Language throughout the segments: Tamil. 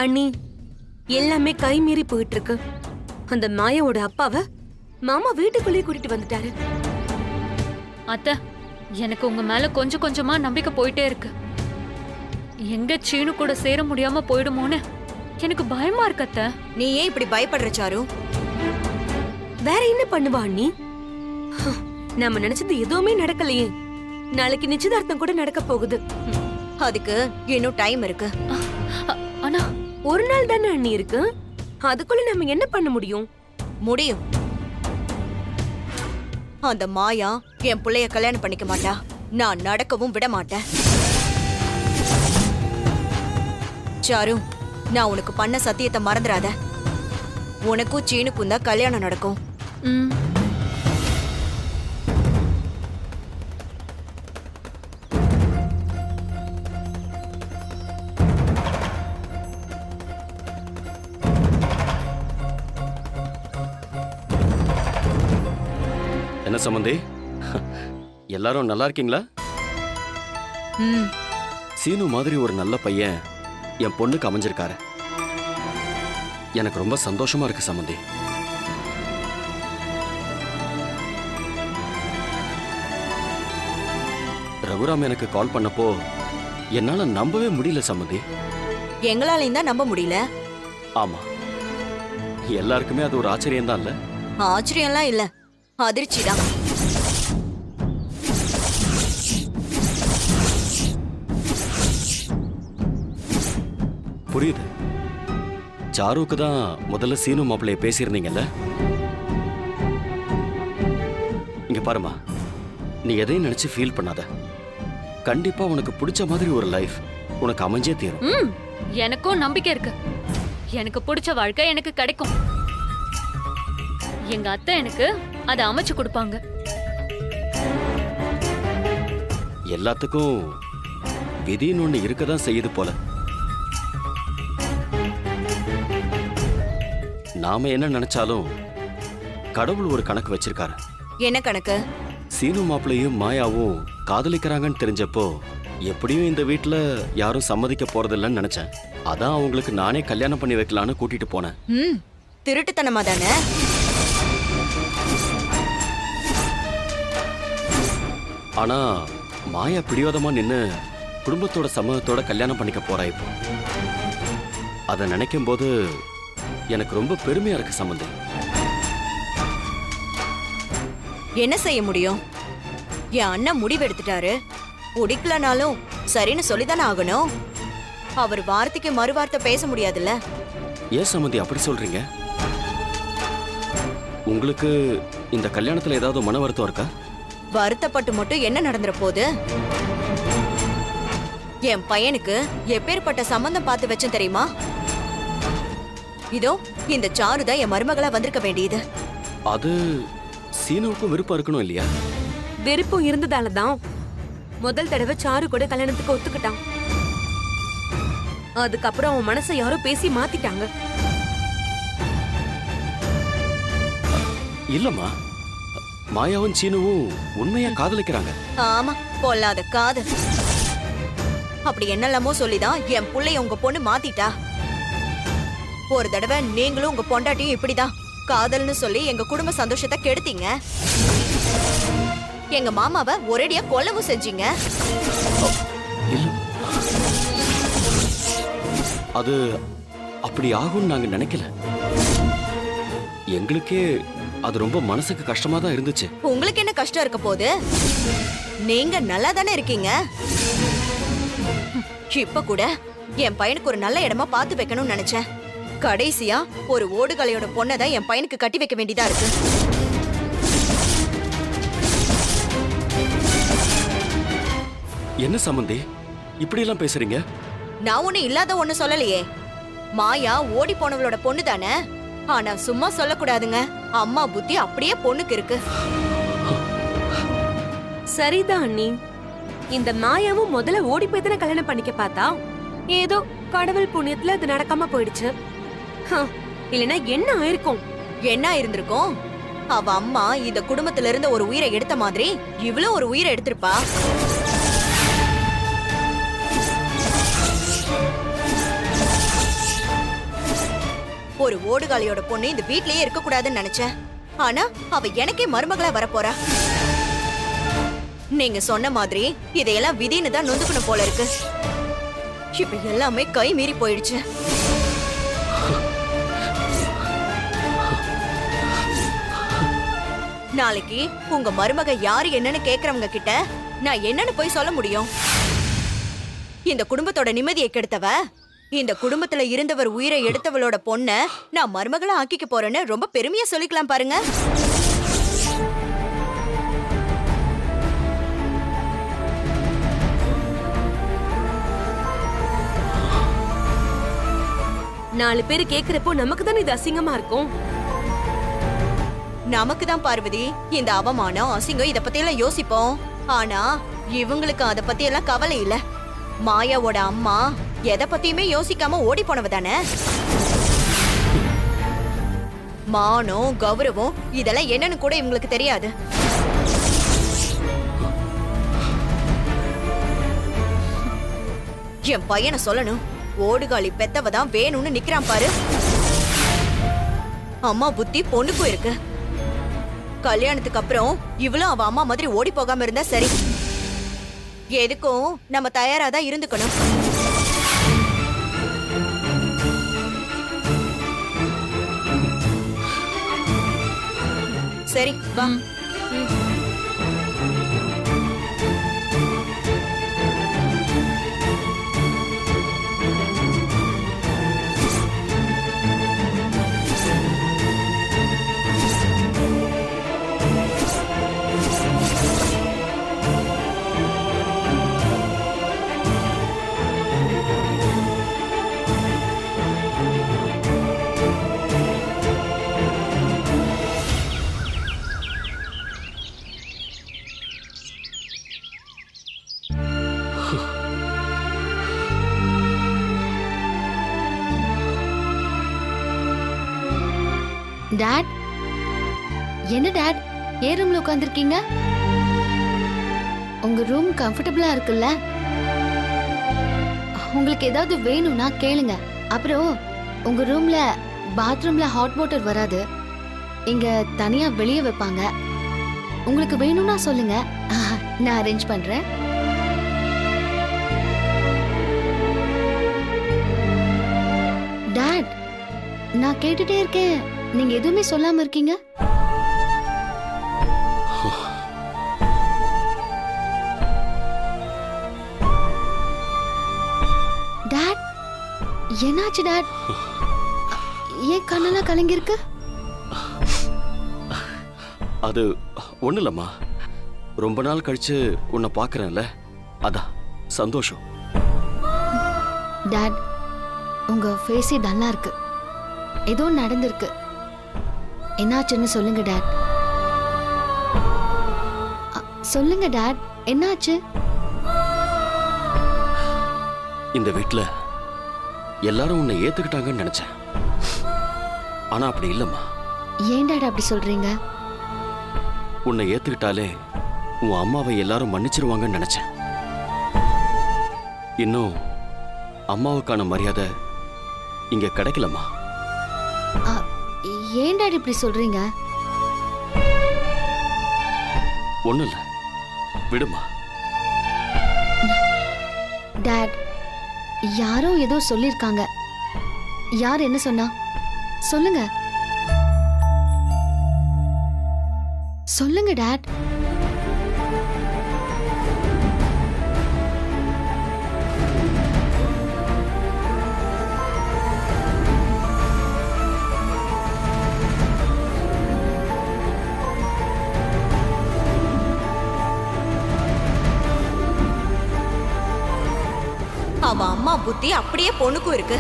அண்ணி, எல்லாமே கை மீறி போயிட்டு இருக்கு. அந்த மாயாவோட அப்பாவை மாமா வீட்டுக்குள்ளேயே கூட்டிட்டு வந்துட்டாரு. அத்தை, எனக்கு உங்க மேல கொஞ்சம் கொஞ்சமா நம்பிக்கை போயிட்டே இருக்கு. எங்க சீனு கூட சேர முடியாம போயிடுமோன்னு எனக்கு பயமா இருக்கு அத்தை. நீ ஏன் இப்படி பயப்படுற சாரு? வேற என்ன பண்ணுவா அண்ணி? நம்ம நினைச்சது எதுவுமே நடக்கலையே. நாளைக்கு நிச்சயதார்த்தம் கூட நடக்க போகுது. அதுக்கு இன்னும் டைம் இருக்கு. ஆனா ஒரு நாள் தானே அண்ணி இருக்கு. அதுக்குள்ள நம்ம என்ன பண்ண முடியும்? முடியும். அந்த மாயா என் புள்ளைய கல்யாணம் பண்ணிக்க மாட்டா. நான் நடக்கவும் விட மாட்டேன். சாரு, நான் உனக்கு பண்ண சத்தியத்தை மறந்துடாத. உனக்கும் சீனுக்கும் தான் கல்யாணம் நடக்கும். ம், என்ன சம்பந்தி, எல்லாரும் நல்லா இருக்கீங்களா? ம், சீனு மாதிரி ஒரு நல்ல பையன் என் பொண்ணுக்கு அமைஞ்சிருக்காரு. எனக்கு ரொம்ப சந்தோஷமா இருக்கு சம்பந்தி. ரகுராம் எனக்கு கால் பண்ணப்போ என்னால நம்பவே முடியல சம்பந்தி. எங்களாலையும் தான் நம்ப முடியல. ஆமா, எல்லாருக்குமே அது ஒரு ஆச்சரியம் தான். இல்ல, ஆச்சரியம்லாம் இல்ல, அதிர்ச்சிதான். புரியுது. சாருக்கு தான் முதல்ல சீனு மாப்பிள்ளைய பேசியிருந்தீங்கல்ல? இங்க பாருமா, நீ எதையும் நினைச்சு ஃபீல் பண்ணாத. கண்டிப்பா உனக்கு பிடிச்ச மாதிரி ஒரு லைஃப் உனக்கு அமைஞ்சே தீரும். ம், எனக்கும் நம்பிக்கை இருக்கு. எனக்கு பிடிச்ச வாழ்க்கை எனக்கு கிடைக்கும். எங்க அத்தை எனக்கு அதை அமைச்சு கொடுப்பாங்க. எல்லாத்துக்கும் விதின்னு ஒண்ணு இருக்கதான் செய்யுது போல. நாம என்ன நினைச்சாலும் கடவுள் ஒரு கணக்கு வச்சிருக்காரு. என்ன கணக்கு? சீனு மாப்பிள்ளையும் மாயாவும் காதலிக்கிறாங்கன்னு தெரிஞ்சப்போ எப்படியும் இந்த வீட்டுல யாரும் சம்மதிக்க போறதில்லன்னு நினைச்சேன். அதான் அவங்களுக்கு நானே கல்யாணம் பண்ணி வைக்கலான்னு கூட்டிட்டு போனேன். ம், திருட்டுத்தனமா தானே? ஆனா மாயா பிடிவாதமா நின்னு குடும்பத்தோட சம்மதத்தோட கல்யாணம் பண்ணிக்க போறா இப்போ. அதை நினைக்கும் போது எனக்கு ரொம்ப பெருமையா இருக்கு சம்பந்தி. என்ன செய்ய முடியும்? என் அண்ணன் முடிவெடுத்துட்டாரு. பிடிக்கலனாலும் சரின்னு சொல்லிதானே ஆகணும். அவர் வார்த்தைக்கு மறுவார்த்தை பேச முடியாதுல்ல. ஏன் சம்பந்தி அப்படி சொல்றீங்க? உங்களுக்கு இந்த கல்யாணத்துல ஏதாவது மன வருத்தம் இருக்கா? வருத்தப்பட்டு மட்டும் என்ன நடந்துற போது? என் பையனுக்கு எப்பேற்பட்ட சம்பந்தம் பார்த்து வச்சேன் தெரியுமா? இதோ இந்த சாருதான் என் மருமகளா வந்திருக்க வேண்டியது. அது சீனுவுக்கும் விருப்பம் இருக்கணும் இல்லையா? வெறுப்பும் இருந்ததாலதான் முதல் தடவை சாரு கூட கல்யாணத்துக்கு ஒத்துக்கிட்டான். அதுக்கப்புறம் அவன் மனசை யாரோ பேசி மாத்திட்டாங்க. இல்லம்மா, மாயாவும் சீனுவும் உண்மையா காதலிக்கிறாங்க. ஆமா, பொல்லாத காதல். அப்படி என்னெல்லாமோ சொல்லிதான் என் புள்ளைய உங்க பொண்ணு மாத்திட்டா. ஒரு தடவை நீங்களும் உங்க பொண்டாட்டியும் இப்படிதான் காதல்னு சொல்லி எங்க குடும்ப சந்தோஷத்தை கெடுத்தீங்க. எங்க மாமாவை ஒரேடியா கொல்லவும் செஞ்சீங்க. இல்ல, அது அப்படி ஆகும்னு நாங்க நினைக்கல. எங்களுக்கே அது ரொம்ப மனசுக்கு கஷ்டமா தான் இருந்துச்சு. உங்களுக்கு என்ன கஷ்டம் இருக்க போகுது? நீங்க நல்லா தானே இருக்கீங்க. இப்ப கூட என் பையனுக்கு ஒரு நல்ல இடமா பார்த்து வைக்கணும்னு நினைச்சேன். கடைசியா ஒரு ஓடுகளையோட பொண்ணதான் என் பையனுக்கு கட்டி வைக்க வேண்டியதா இருக்கு. என்ன சம்பந்தி இப்படி எல்லாம் பேசுறீங்க? நான் ஒண்ணு இல்லாத ஒண்ணு சொல்லலையே. மாயா ஓடி போனவளோட பொண்ணு தானே. ஆனா சும்மா சொல்லக்கூடாதுங்க. அம்மா புத்தி அப்படியே பொண்ணுக்கு இருக்கு. சரிதான் அண்ணி. இந்த மாயாவும் முதல்ல ஓடி போய் தானே கல்யாணம் பண்ணிக்க பார்த்தா. ஏதோ கடவுள் புண்ணியத்துல அது நடக்காம போயிடுச்சு. இல்லனா என்ன ஆயிருக்கும்? என்ன இருந்திருக்கும்? அவ அம்மா இந்த குடும்பத்துல இருந்த ஒரு உயிரை எடுத்த மாதிரி இவ்வளவு ஒரு உயிரை எடுத்திருப்பா. ஒரு ஓடுகாலியோட பொண்ணு இந்த வீட்லயே இருக்க கூடாதுன்னு நினைச்சேன். ஆனா அவ எனக்கே மருமகளா வரப்போறா. நீங்க சொன்ன மாதிரி இதையெல்லாம் விதின்னு தான் நொந்துக்கணும் போல இருக்கு. இப்ப எல்லாமே கை மீறி போயிடுச்சு. நாளைக்கு உங்க மருமக யாரு என்னன்னு கேக்குறவங்க கிட்ட நான் என்னன்னு போய் சொல்ல முடியும்? இந்த குடும்பத்தோட நிம்மதியை கெடுத்தவ, இந்த குடும்பத்துல இருந்தவர் உயிரை எடுத்தவளோட பொண்ண நான் மருமகளா ஆக்கிக்க போறேன்னு ரொம்ப பெருமையா சொல்லிக்கலாம் பாருங்க. நாலு பேர் கேக்குறப்போ நமக்கு தானே இது அசிங்கமா இருக்கும். நமக்கு தான் பார்வதி இந்த அவமானம் அசிங்கம் இத பத்தி எல்லாம் யோசிப்போம். ஆனா இவங்களுக்கு அத பத்தி எல்லாம் கவலை இல்ல. மாயாவோட அம்மா எதை பத்தியுமே யோசிக்காம ஓடி போனவ தானே. மானம் கௌரவம் இதெல்லாம் என்னன்னு கூட இவங்களுக்கு தெரியாது. என் பையனை சொல்லணும், ஓடுகாலி பெத்தவதான் வேணும்னு நிக்கிறான் பாரு. அம்மா புத்தி பொண்ணுக்கும் இருக்கு. கல்யாணத்துக்கு அப்புறம் இவளும் அவ அம்மா மாதிரி ஓடி போகாம இருந்தா சரி. எதுக்கும் நம்ம தயாராதான் இருந்துக்கணும். சரி வா. டாட், என்ன டாட் ஏன் ரூம்ல உட்காந்துருக்கீங்க? உங்க ரூம் கம்ஃபர்டபுளா இருக்குல்ல? உங்களுக்கு ஏதாவது வேணும்னா கேளுங்க. அப்புறம் உங்க ரூம்ல பாத்ரூம்ல ஹாட் வாட்டர் வராது, இங்க தனியா வெளியே வைப்பாங்க. உங்களுக்கு வேணும்னா சொல்லுங்க, நான் அரேஞ்ச் பண்றேன். டாட், நான் கேட்டுட்டே இருக்கேன், நீங்க எதுவுமே சொல்லாம இருக்கீங்க. டாட், என்னாச்சு டாட்? ஏன் கண்ணெல்லாம் கலங்கிருக்கு? அது ஒண்ணு இல்லம்மா, ரொம்ப நாள் கழிச்சு உன்னை பாக்குறேன்ல, அதான் சந்தோஷம். டாட், உங்க ஃபேஸே டல்லா இருக்கு. ஏதோ நடந்திருக்கு. என்னாச்சுன்னு சொல்லுங்க டாட். சொல்லுங்க டாட், என்னாச்சு? இந்த வீட்ல எல்லாரும் உன்னை ஏத்துக்கிட்டாங்கன்னு நினைச்சேன். ஆனா அப்படி இல்லம்மா. ஏன் டாட் அப்படி சொல்றீங்க? உன்னை ஏத்துக்கிட்டாலே உன் அம்மாவை எல்லாரும் மன்னிச்சிருவாங்கன்னு நினைச்சேன். இன்னும் அம்மாவுக்கான மரியாதை இங்க கிடைக்கலம்மா. ஏன் டாட் இப்படி சொல்றீங்க? ஒண்ணும் இல்ல, விடுமா. டாட், யாரோ ஏதோ சொல்லிருக்காங்க. யார் என்ன சொன்னா? சொல்லுங்க சொல்லுங்க டாட். அவ அம்மா புத்தி அப்படியே பொண்ணுக்கும் இருக்கு.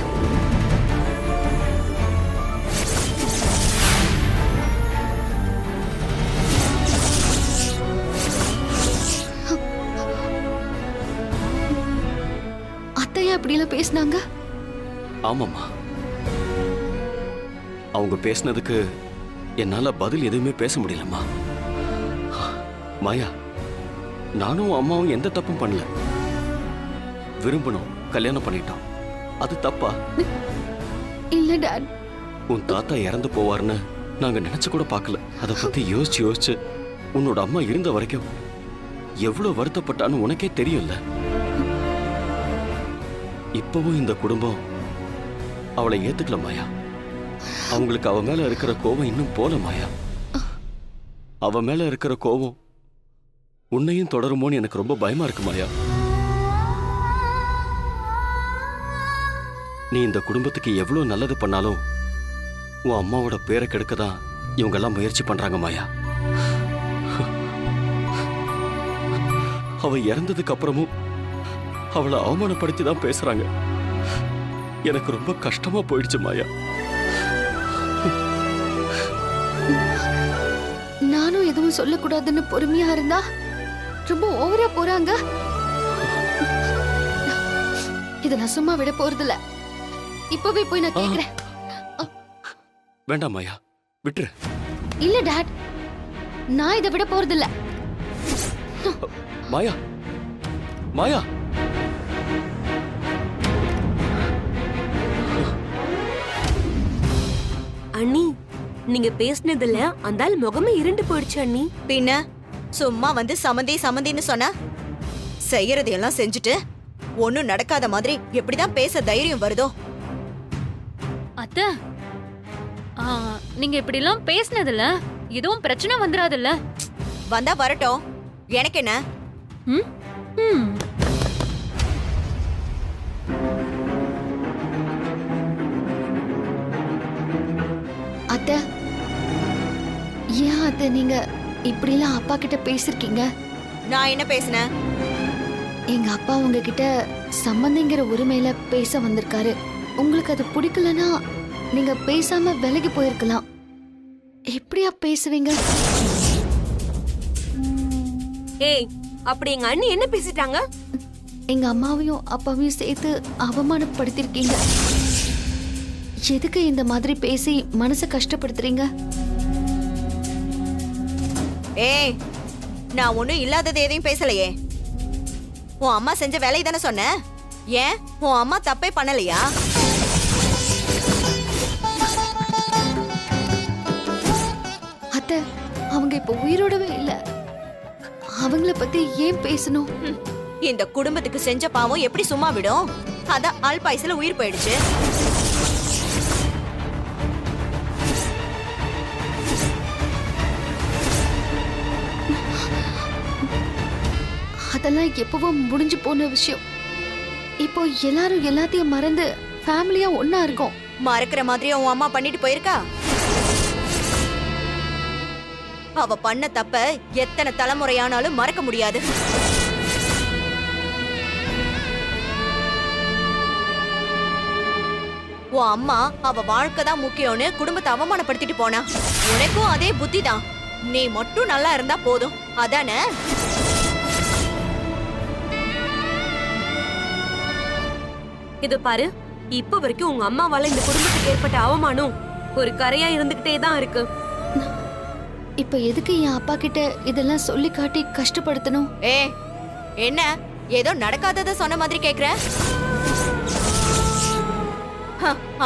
அத்தையா அப்படிலாம் பேசினாங்க? ஆமாம்மா, அவங்க பேசினதுக்கு என்னால பதில் எதுவுமே பேச முடியலம்மா. மாயா, நானும் அம்மாவும் எந்த தப்பும் பண்ணல. விரும்பணும், கல்யாணம் பண்ணிட்டோம். அது தப்பா? இல்ல டாட், உன் தாத்தா இறந்து போவார்னு நாங்க நினைச்சு கூட பார்க்கல. அதை பத்தி யோசிச்சு யோசிச்சு உன்னோட அம்மா இருந்த வரைக்கும் எவ்வளவு வருத்தப்பட்டான்னு உனக்கே தெரியும்ல. இப்பவும் இந்த குடும்பம் அவளை ஏத்துக்கல மாயா. அவங்களுக்கு அவ மேல இருக்கிற கோபம் இன்னும் போல மாயா. அவ மேல இருக்கிற கோபம் உன்னையும் தொடருமோன்னு எனக்கு ரொம்ப பயமா இருக்கு மாயா. நீ இந்த குடும்பத்துக்கு எவ்வளவு நல்லது பண்ணாலும் உன் அம்மாவோட பேரை கெடுக்கதான் இவங்க எல்லாம் முயற்சி பண்றாங்க மாயா. அவ இறந்ததுக்கு அப்புறமும் அவளை அவமானப்படுத்தி தான் பேசுறாங்க. எனக்கு ரொம்ப கஷ்டமா போயிடுச்சு மாயா. நானும் எதுவும் சொல்லக்கூடாதுன்னு பொறுமையா இருந்தா ரொம்ப ஓவரா போறாங்க. இத நான் சும்மா விட போறதில்ல. இப்பவே போய் நான் கேக்குறேன். வேண்டாம் மாயா, விட்டுரு. இல்ல டாட், நான் இதை விட போறதில்ல. மாயா, மாயா. அண்ணி, நீங்க பேசினதுல அந்த ஆள் முகமே இருண்டு போயிடுச்சு அண்ணி. பின்ன சும்மா வந்து சமந்தின்னு சொன்னா செய்யறதையெல்லாம் செஞ்சுட்டு ஒண்ணும் நடக்காத மாதிரி எப்படிதான் பேச தைரியம் வருதோ? அத்தை, நீங்க இப்படி எல்லாம் பேசினதுல எதுவும் பிரச்சனை வந்துடாதுல்ல? வந்தா வரட்டும், எனக்கு என்ன? ம்? ம். அத்தை, ஏன் அத்தை நீங்க இப்படி எல்லாம் அப்பா கிட்ட பேசிருக்கீங்க? நான் என்ன பேசினேன்? எங்க அப்பா உங்ககிட்ட சம்பந்திங்கிற உரிமையில பேச வந்திருக்காரு. உங்களுக்கு அது பிடிக்கலனா நீங்க பேசாம விலகி போயிருக்கலாம். எப்படியா பேசுவீங்க? ஏய், அப்படி எங்க அண்ணி என்ன பேசிட்டாங்க? எங்க அம்மாவையும் அப்பாவையும் சேர்த்து அவமானப்படுத்திருக்கீங்க. எதுக்கு இந்த மாதிரி பேசி மனசை கஷ்டப்படுத்துறீங்க? ஏய், நான் ஒண்ணும் இல்லாதது எதையும் பேசலையே. உன் அம்மா செஞ்ச வேலையை தானே சொன்னேன். ஏன் உன் அம்மா தப்பே பண்ணலையா? அத்தை, அவங்க இப்ப உயிரோடவே இல்ல. அவங்கள பத்தி ஏன் பேசணும்? இந்த குடும்பத்துக்கு செஞ்ச பாவம் எப்படி சும்மா விடும்? அதான் ஆள்பாயசுல உயிர் போயிடுச்சு. அதெல்லாம் எப்பவோ முடிஞ்சு போன விஷயம். இப்போ எல்லாரும் எல்லாத்தையும் மறந்து ஃபேமிலியா ஒண்ணா இருக்கோம். மறக்கிற மாதிரி உன் அம்மா பண்ணிட்டு போயிருக்கா? அவ பண்ண தப்ப எத்தனை தலைமுறையானாலும் மறக்க முடியாது. உன் அம்மா அவ வாழ்க்கை தான் முக்கியம்னு குடும்பத்தை அவமானப்படுத்திட்டு போனா. உனக்கும் அதே புத்தி தான். நீ மட்டும் நல்லா இருந்தா போதும், அதானே? இது பாரு, இப்ப வரைக்கும் உங்க அம்மாவால இந்த குடும்பத்துக்கு ஏற்பட்ட அவமானம் ஒரு கரையா இருந்துகிட்டே தான் இருக்கு. இப்ப எதுக்கு என் அப்பா கிட்ட இதெல்லாம் சொல்லி காட்டி கஷ்டப்படுத்தணும்? ஏ, என்ன ஏதோ நடக்காதத சொன்ன மாதிரி கேக்குற?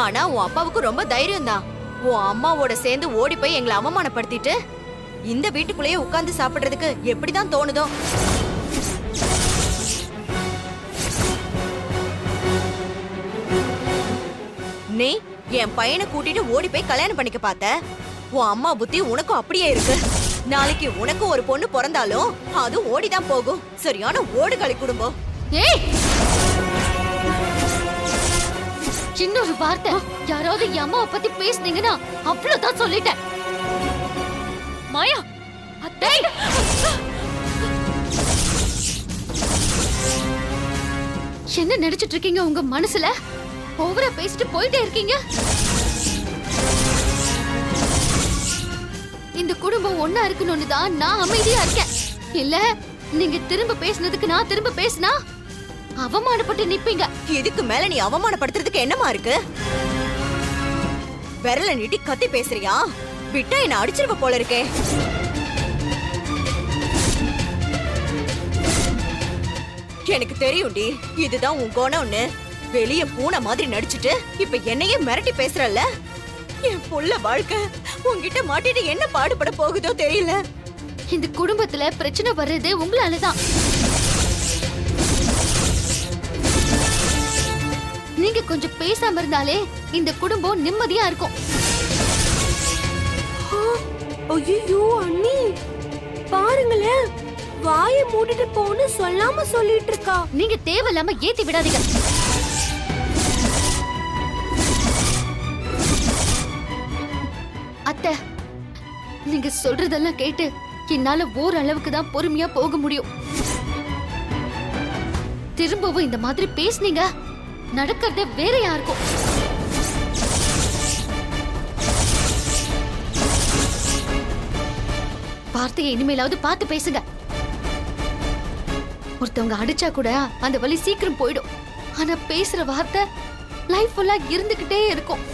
ஆனா உன் அப்பாவுக்கு ரொம்ப தைரியம் தான். உன் அம்மாவோட சேர்ந்து ஓடி போய் எங்களை அவமானப்படுத்திட்டு இந்த வீட்டுக்குள்ளேயே உட்கார்ந்து சாப்பிடுறதுக்கு எப்படிதான் தோணுதோ? நீ என் பையனை கூட்டிட்டு ஓடி போய் கல்யாணம் பண்ணிக்க பார்த்த. உன் அம்மா புத்தி உனக்கும் அப்படியே இருக்கு. நாளைக்கு உனக்கும் ஒரு பொண்ணு பிறந்தாலும் அது ஓடிதான் போகும். சரியான ஓடுகளி குடும்பம். ஏய், இன்னொரு வார்த்தை யாராவது என் அம்மாவை பத்தி பேசுனீங்கன்னா அவ்வளவுதான் சொல்லிட்டேன். மாயா, அத்தை, என்ன நினைச்சிட்டு இருக்கீங்க உங்க மனசுல? ஓவரா பேசிட்டு போயிட்டே இருக்கீங்க. இந்த குடும்பம் ஒண்ணா இருக்கணும்னு தான் நான் அமைதியா இருக்கேன். இல்ல நீங்க திரும்ப பேசினதுக்கு நான் திரும்ப பேசினா அவமானப்பட்டு நிப்பீங்க. இதுக்கு மேல நீ அவமானப்படுத்துறதுக்கு என்னமா இருக்கு? விரல நீட்டி கத்தி பேசுறியா? விட்டா என்ன அடிச்சிருவ போல இருக்கே. எனக்கு தெரியும்டி, இதுதான் உன் குணம்னு. வெளிய பூனை மாதிரி நடிச்சிட்டு இப்ப என்னையே மிரட்டி பேசுறல்ல? என் புள்ள வாழ்க்கை உன்கிட்ட மாட்டிட்டு என்ன பாடுபட போகுதோ தெரியல. இந்த குடும்பத்துல பிரச்சனை வர்றது உங்களாலதான். நீங்க கொஞ்சம் பேசாம இருந்தாலே இந்த குடும்பம் நிம்மதியா இருக்கும். ஐயோ அண்ணி, பாருங்களேன், வாயை மூடிட்டு போன்னு சொல்லாம சொல்லிட்டு இருக்கா. நீங்க தேவையில்லாம ஏத்தி விடாதீங்க. அத்தை, நீங்க சொல்றதெல்லாம் கேட்டு என்னால ஓரளவுக்கு தான் பொறுமையா போக முடியும். திரும்பவும் இந்த மாதிரி பேசுனீங்க, நடக்கிறதே வேற யாருக்கும். வார்த்தையை இனிமேலாவது பார்த்து பேசுங்க. ஒருத்தவங்க அடிச்சா கூட அந்த வலி சீக்கிரம் போயிடும். ஆனா பேசுற வார்த்தை லைஃப் ஃபுல்லா இருந்துகிட்டே இருக்கும்.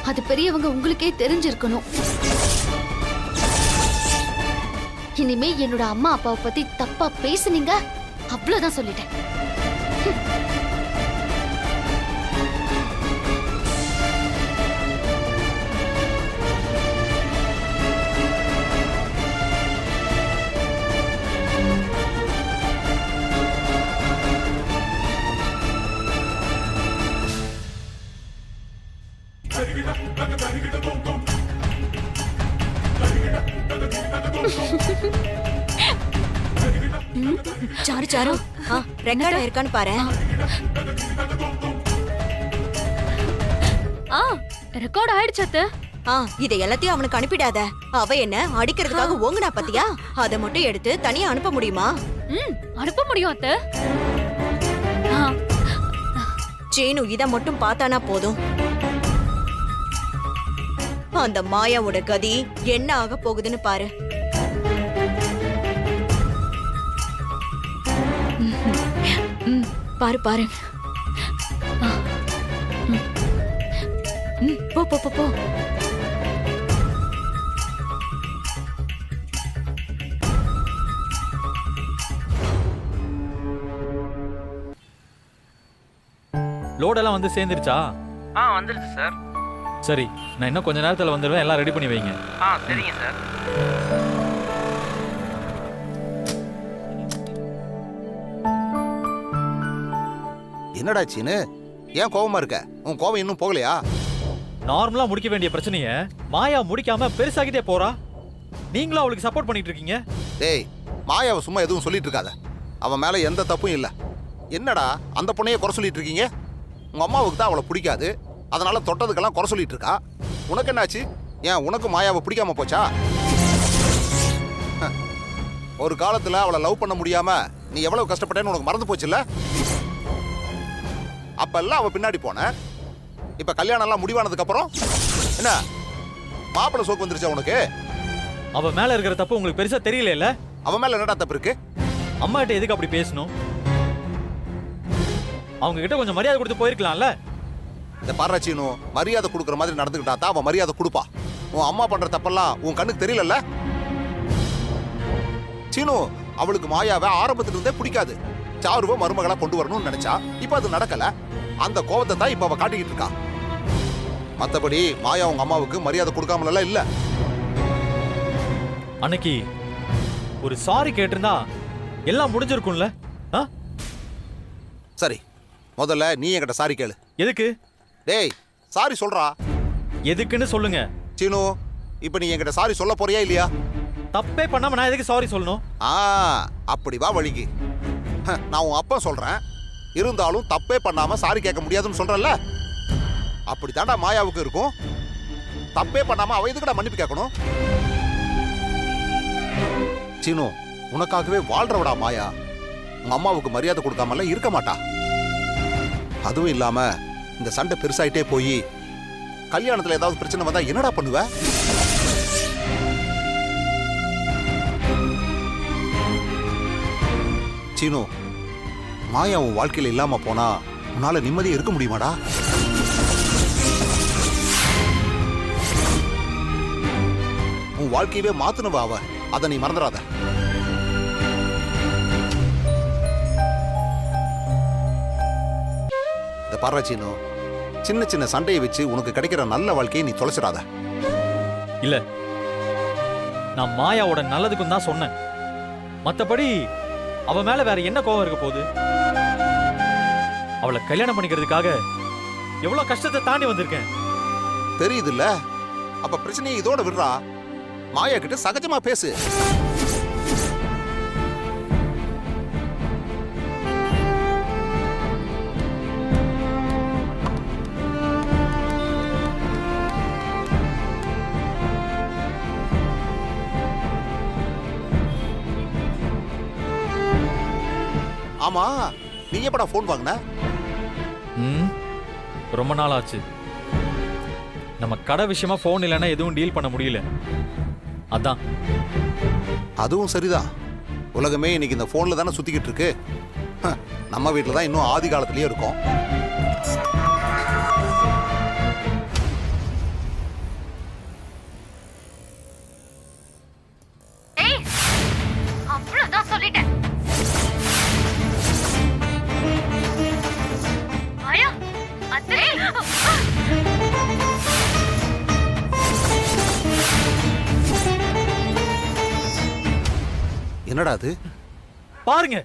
அது பெரியவங்க உங்களுக்கே தெரிஞ்சிருக்கணும். இனிமே என்னோட அம்மா அப்பாவை பத்தி தப்பா பேசுனீங்க, அவ்வளவுதான் சொல்லிட்டேன். சாரு சாரு, ரெக்கார்ட் இருக்கான்னு பாரு. ரெக்கார்ட் ஆயிடுச்சு அத்தை. இதை எல்லாத்தையும் அவனுக்கு அனுப்பிடாத. அவ என்ன அடிக்கிறதுக்காக ஓங்குனா பாத்தியா? அதை மட்டும் எடுத்து தனியா அனுப்ப முடியுமா? அனுப்ப முடியும் அத்தை. சீனு இத மட்டும் பார்த்தானா போதும். அந்த மாயாவோட கதி என்ன ஆக போகுதுன்னு பாரு. பாரு பாரு. போ போ போ போ. லோடெல்லாம் வந்து சேர்ந்துருச்சா? வந்துருச்சு சார். சரி, நான் இன்னும் கொஞ்ச நேரத்தில் வந்துடுவேன். எல்லாம் ரெடி பண்ணி வைங்க. சரிங்க சார். என்னடா சீனு, ஏன் கோவமா இருக்க? உன் கோவம் இன்னும் போகலையா? நார்மலாக முடிக்க வேண்டிய பிரச்சனையை மாயா முடிக்காம பெருசாகிட்டே போறா. நீங்களும் அவளுக்கு சப்போர்ட் பண்ணிட்டு இருக்கீங்க. டேய், மாயாவை சும்மா எதுவும் சொல்லிட்டு இருக்காத. அவன் மேல எந்த தப்பும் இல்லை. என்னடா அந்த பொண்ணையே குறை சொல்லிட்டு இருக்கீங்க? உங்க அம்மாவுக்கு தான் அவளை பிடிக்காது, அதனால தொட்டதுக்கெல்லாம் குறை சொல்லிட்டு இருக்கா. உனக்கு என்னாச்சு? ஏன் உனக்கு மாயாவை பிடிக்காம போச்சா? ஒரு காலத்துல அவளை லவ் பண்ண முடியாம நீ எவ்வளவு கஷ்டப்பட்டேன்னு உனக்கு மறந்து போச்சுல்ல? அப்பெல்லாம் அவ பின்னாடி போன. இப்ப கல்யாணம் எல்லாம் முடிவானதுக்கு அப்புறம் என்ன மாப்பிள்ளை சோக்கு வந்துருச்சா உனக்கு? அவ மேல இருக்கிற தப்பு உங்களுக்கு பெருசா தெரியல இல்ல? அவன் மேல என்னடா தப்பு இருக்கு? அம்மா கிட்ட எதுக்கு அப்படி பேசணும்? அவங்க கிட்ட கொஞ்சம் மரியாதை கொடுத்து போயிருக்கலாம்ல. இந்த பாராச்சீனு மரியாதை கொடுக்குற மாதிரி நடந்துக்கிட்டா தான் அவன் மரியாதை கொடுப்பா. உன் அம்மா பண்ற தப்பெல்லாம் உன் கண்ணுக்கு தெரியலல்ல? சீனு அவளுக்கு மாயாவை ஆரம்பத்துல இருந்தே பிடிக்காது. சாருவை மருமகளா கொண்டு வரணும்னு நினைச்சா, இப்ப அது நடக்கல. அந்த கோவத்தை தான் இப்ப அவ காட்டிக்கிட்டு இருக்கா. மத்தபடி மாயா உங்க அம்மாவுக்கு மரியாதை கொடுக்காமல இல்ல. அன்னைக்கு ஒரு சாரி கேட்டிருந்தா எல்லாம் முடிஞ்சிருக்கும்ல. சரி, முதல்ல நீ என்கிட்ட சாரி கேளு. எதுக்கு? டேய், சாரி சொல்றா. எதுக்குன்னு சொல்லுங்க. சீனு, இப்ப நீ என்கிட்ட சாரி சொல்ல போறியா இல்லையா? தப்பே பண்ணாம நான் எதுக்கு சாரி சொல்லணும்? அப்படி வா வழிக்கு. நான் உன் அப்பா சொல்றேன், இருந்தாலும் தப்பே பண்ணாம சாரி கேட்க முடியாதுன்னு சொல்றல. அப்படி தாண்டா மாயாவுக்கு இருக்கும். தப்பே பண்ணாம அவ எதுக்குடா மன்னிப்பு கேட்கணும்? சீனு, உனக்காகவே வாழ்றவடா மாயா. உங்க அம்மாவுக்கு மரியாதை கொடுக்காமல இருக்க மாட்டா. அதுவும் இல்லாம இந்த சண்டை பெருசாயிட்டே போய் கல்யாணத்துல ஏதாவது பிரச்சனை வந்தா என்னடா பண்ணுவ? சீனு, மாயா உன் வாழ்க்கையில இல்லாம போனா உன்னால நிம்மதியா இருக்க முடியுமாடா? உன் வாழ்க்கையவே மாத்துனவா அவ. அதை நீ மறந்துடாத. இந்த பாரு சீனு, சின்ன சின்ன சண்டையை வச்சு உனக்கு கிடைக்கிற நல்ல வாழ்க்கையை நீ தொலைச்சிடாத. இல்ல, நான் மாயாவோட நல்லதுக்கும் தான் சொன்னேன். மத்தபடி அவ மேல வேற என்ன கோவம் இருக்க போகுது? அவளை கல்யாணம் பண்ணிக்கிறதுக்காக எவ்வளவு கஷ்டத்தை தாண்டி வந்திருக்கேன். தெரியுதுல்ல? அப்ப பிரச்சனையை இதோட விடுறா. மாயா கிட்ட சகஜமா பேசு. ஆமா, நீ எப்படா போன் வாங்கின? ரொம்ப நாள் ஆச்சு. நம்ம கடை விஷயமா போன் இல்லைன்னா எதுவும் டீல் பண்ண முடியல. அதான். அதுவும் சரிதான். உலகமே இன்னைக்கு இந்த போன்ல தானே சுத்திக்கிட்டு இருக்கு. நம்ம வீட்டுல தான் இன்னும் ஆதி காலத்திலேயே இருக்கும். அவ்வளவுதான் சொல்லிட்டேன். மாயா, அத்தை. என்னடா அது? பாருங்க.